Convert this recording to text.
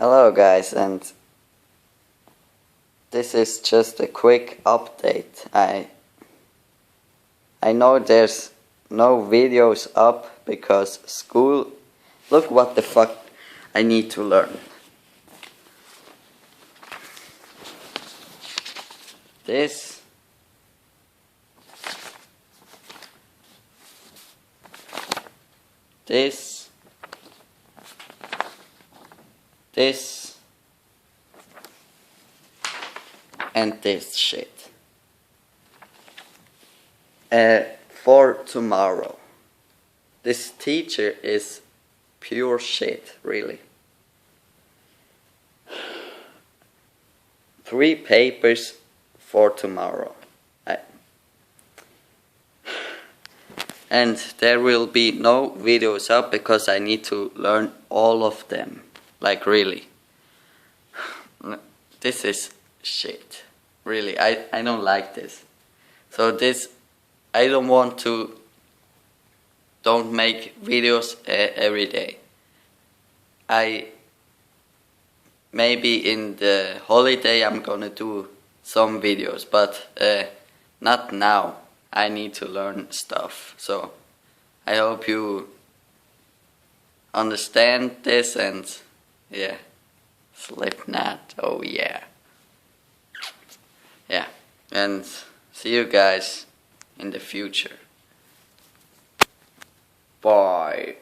Hello guys, and this is just a quick update. I know there's no videos up because school. Look what the fuck I need to learn. This and this shit. For tomorrow. This teacher is pure shit, really. 3 papers for tomorrow. And there will be no videos up because I need to learn all of them. Like really. This is shit. Really, I don't like this. So I don't make videos every day. Maybe in the holiday I'm gonna do some videos, but not now. I need to learn stuff. So I hope you understand this, and yeah, Slipknot, oh yeah. Yeah, and see you guys in the future. Bye.